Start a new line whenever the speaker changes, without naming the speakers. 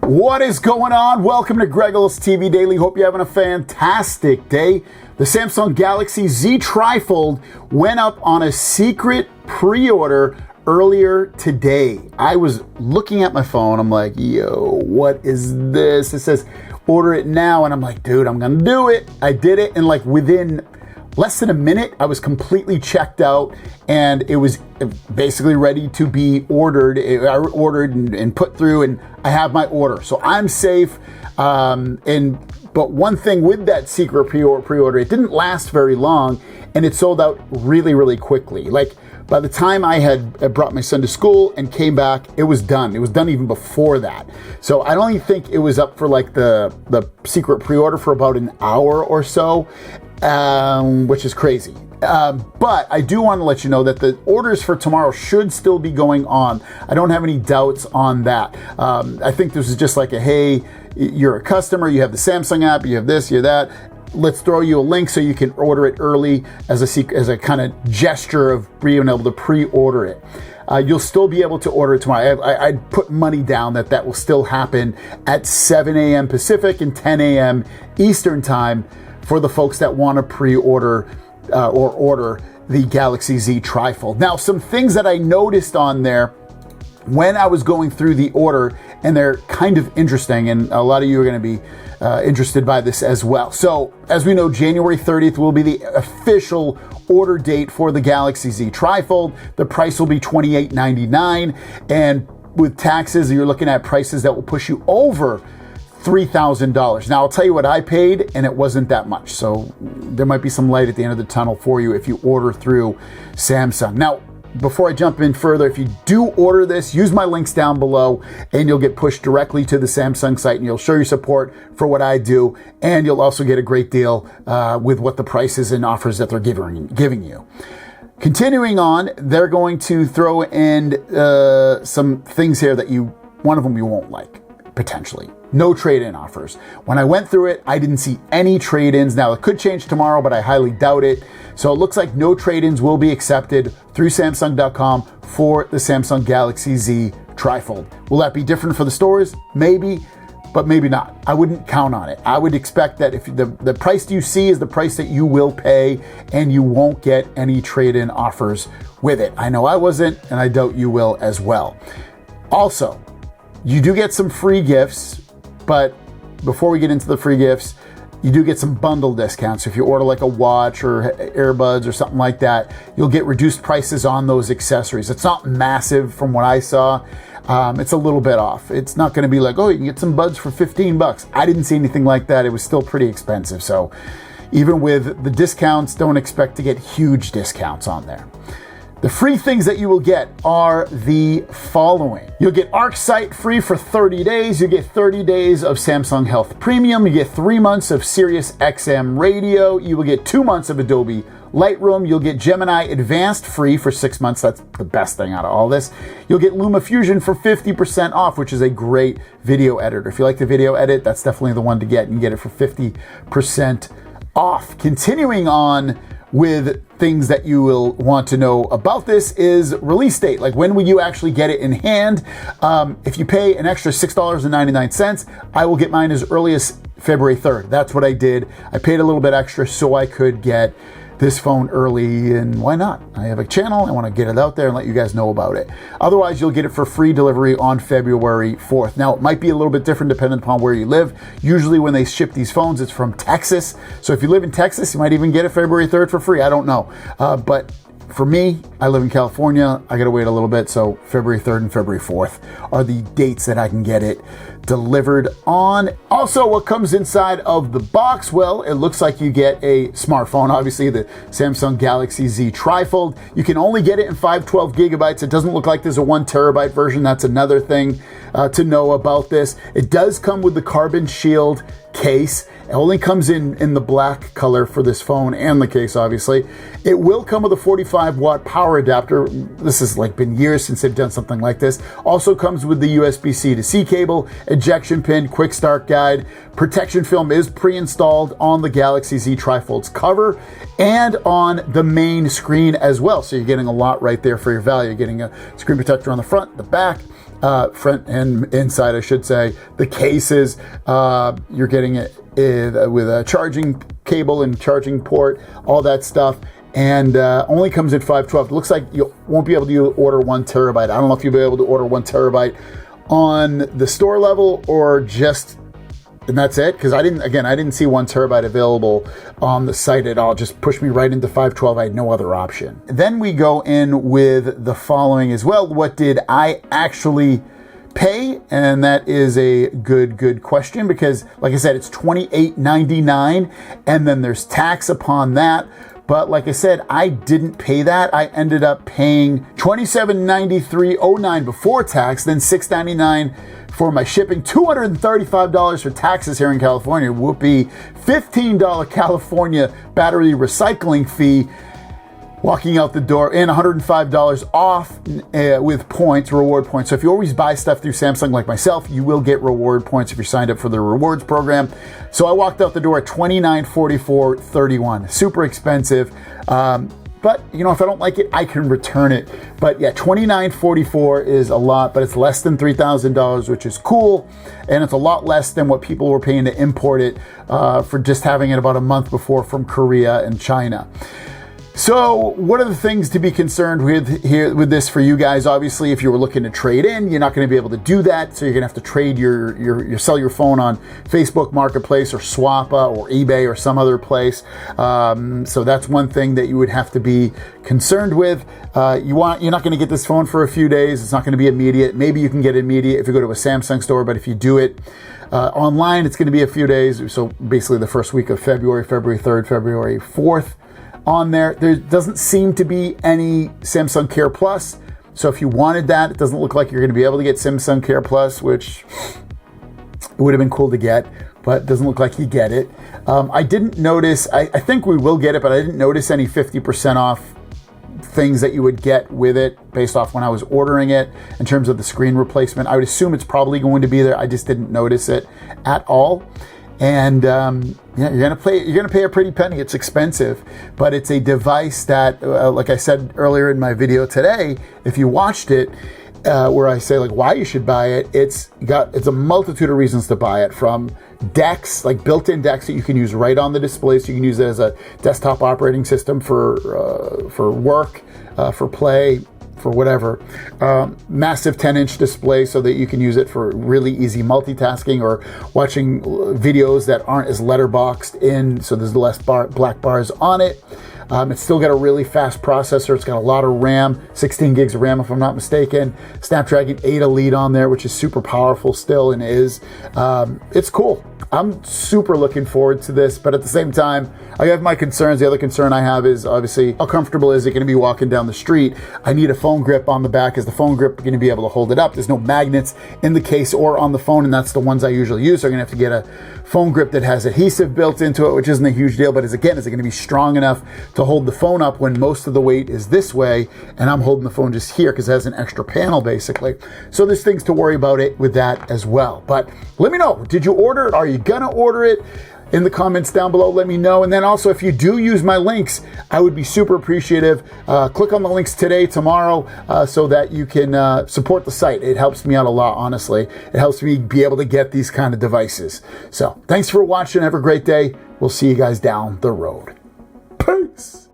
What is going on? Welcome to Greggles TV Daily. Hope you're having a fantastic day. The Samsung Galaxy Z TriFold went up on a secret pre-order earlier today. I was looking at my phone. I'm like, yo, what is this? It says order it now. And I'm like, dude, I'm going to do it. I did it. And like within less than a minute, I was completely checked out and it was basically ready to be ordered. I ordered and put through, and I have my order. So I'm safe. But one thing with that secret pre-order, it didn't last very long and it sold out really, really quickly. Like by the time I had brought my son to school and came back, it was done. It was done even before that. So I don't even think it was up for like the secret pre-order for about an hour or so. Which is crazy. But I do want to let you know that the orders for tomorrow should still be going on. I don't have any doubts on that. I think this is just like a, hey, you're a customer, you have the Samsung app, you have this, you have that. Let's throw you a link so you can order it early as a kind of gesture of being able to pre-order it. You'll still be able to order it tomorrow. I'd put money down that will still happen at 7 a.m. Pacific and 10 a.m. Eastern time for the folks that want to pre-order or order the Galaxy Z TriFold. Now, some things that I noticed on there when I was going through the order, and they're kind of interesting, and a lot of you are going to be interested by this as well. So, as we know, January 30th will be the official order date for the Galaxy Z TriFold. The price will be $28.99, and with taxes, you're looking at prices that will push you over $3,000. Now, I'll tell you what I paid, and it wasn't that much. So there might be some light at the end of the tunnel for you if you order through Samsung. Now, before I jump in further, if you do order this, use my links down below and you'll get pushed directly to the Samsung site and you'll show your support for what I do. And you'll also get a great deal with what the prices and offers that they're giving you. Continuing on, they're going to throw in some things here that one of them you won't like, potentially. No trade-in offers. When I went through it, I didn't see any trade-ins. Now, it could change tomorrow, but I highly doubt it. So it looks like no trade-ins will be accepted through Samsung.com for the Samsung Galaxy Z TriFold. Will that be different for the stores? Maybe, but maybe not. I wouldn't count on it. I would expect that if the price you see is the price that you will pay, and you won't get any trade-in offers with it. I know I wasn't, and I doubt you will as well. Also, you do get some free gifts, but before we get into the free gifts, you do get some bundle discounts. If you order like a watch or earbuds or something like that, you'll get reduced prices on those accessories. It's not massive from what I saw. It's a little bit off. It's not going to be like, oh, you can get some buds for 15 bucks. I didn't see anything like that. It was still pretty expensive. So even with the discounts, don't expect to get huge discounts on there. The free things that you will get are the following. You'll get ArcSight free for 30 days. You get 30 days of Samsung Health Premium. You get 3 months of Sirius XM Radio. You will get 2 months of Adobe Lightroom. You'll get Gemini Advanced free for 6 months. That's the best thing out of all this. You'll get LumaFusion for 50% off, which is a great video editor. If you like the video edit, that's definitely the one to get. You get it for 50% off. Continuing on with things that you will want to know about this is release date. Like, when will you actually get it in hand? If you pay an extra $6.99, I will get mine as early as February 3rd. That's what I did. I paid a little bit extra so I could get this phone early, and why not? I have a channel. I want to get it out there and let you guys know about it. Otherwise, you'll get it for free delivery on February 4th. Now, it might be a little bit different depending upon where you live. Usually when they ship these phones, it's from Texas. So if you live in Texas, you might even get it February 3rd for free. I don't know. But for me, I live in California. I got to wait a little bit. So February 3rd and February 4th are the dates that I can get it delivered on. Also, what comes inside of the box? Well, it looks like you get a smartphone, obviously the Samsung Galaxy Z TriFold. You can only get it in 512 gigabytes. It doesn't look like there's a 1 terabyte version. That's another thing to know about this. It does come with the Carbon Shield case. It only comes in the black color for this phone and the case, obviously. It will come with a 45-watt power adapter. This has been years since they've done something like this. Also comes with the USB-C to C cable, ejection pin, quick start guide. Protection film is pre-installed on the Galaxy Z TriFold's cover and on the main screen as well. So you're getting a lot right there for your value. You're getting a screen protector on the front, the back, front and inside, I should say. The cases, you're getting it with a charging cable and charging port, all that stuff. And only comes in 512. It looks like you won't be able to order 1 terabyte. I don't know if you'll be able to order 1 terabyte on the store level or just, and that's it. Because I didn't see 1 terabyte available on the site at all. Just pushed me right into 512. I had no other option. Then we go in with the following as well. What did I actually pay? And that is a good question, because like I said, it's $28.99 and then there's tax upon that. But like I said, I didn't pay that. I ended up paying $27.93.09 before tax, then $6.99 for my shipping, $235 for taxes here in California. Whoopee. $15 California battery recycling fee. Walking out the door, and $105 off with points, reward points. So if you always buy stuff through Samsung like myself, you will get reward points if you're signed up for the rewards program. So I walked out the door at $29.44.31. Super expensive. But, you know, if I don't like it, I can return it. But yeah, $29.44 is a lot, but it's less than $3,000, which is cool. And it's a lot less than what people were paying to import it for just having it about a month before from Korea and China. So what are the things to be concerned with here with this for you guys? Obviously, if you were looking to trade in, you're not going to be able to do that. So you're going to have to trade sell your phone on Facebook Marketplace or Swappa or eBay or some other place. So that's one thing that you would have to be concerned with. You're not going to get this phone for a few days. It's not going to be immediate. Maybe you can get it immediate if you go to a Samsung store, but if you do it online, it's going to be a few days. So basically the first week of February 3rd, February 4th. On there doesn't seem to be any Samsung Care Plus. So if you wanted that, it doesn't look like you're going to be able to get Samsung Care Plus, which it would have been cool to get, but it doesn't look like you get it. I didn't notice, I think we will get it, but I didn't notice any 50% off things that you would get with it based off when I was ordering it in terms of the screen replacement. I would assume it's probably going to be there. I just didn't notice it at all. And yeah, you're gonna pay a pretty penny. It's expensive, but it's a device that, like I said earlier in my video today, if you watched it, where I say like why you should buy it, it's a multitude of reasons to buy it. From decks, like built-in decks that you can use right on the display, so you can use it as a desktop operating system for work, for play, for whatever. Massive 10-inch display so that you can use it for really easy multitasking or watching videos that aren't as letterboxed in, so there's less black bars on it. It's still got a really fast processor. It's got a lot of RAM, 16 gigs of RAM if I'm not mistaken. Snapdragon 8 Elite on there, which is super powerful still and is. It's cool. I'm super looking forward to this, but at the same time, I have my concerns. The other concern I have is obviously how comfortable is it going to be walking down the street? I need a phone grip on the back. Is the phone grip going to be able to hold it up? There's no magnets in the case or on the phone, and that's the ones I usually use. So I'm going to have to get a phone grip that has adhesive built into it, which isn't a huge deal, but is it going to be strong enough to hold the phone up when most of the weight is this way, and I'm holding the phone just here because it has an extra panel basically. So there's things to worry about it with that as well. But let me know, did you order it? Are you gonna order it? In the comments down below, let me know. And then also, if you do use my links, I would be super appreciative. Click on the links today, tomorrow, so that you can support the site. It helps me out a lot, honestly. It helps me be able to get these kind of devices. So thanks for watching. Have a great day. We'll see you guys down the road. Peace.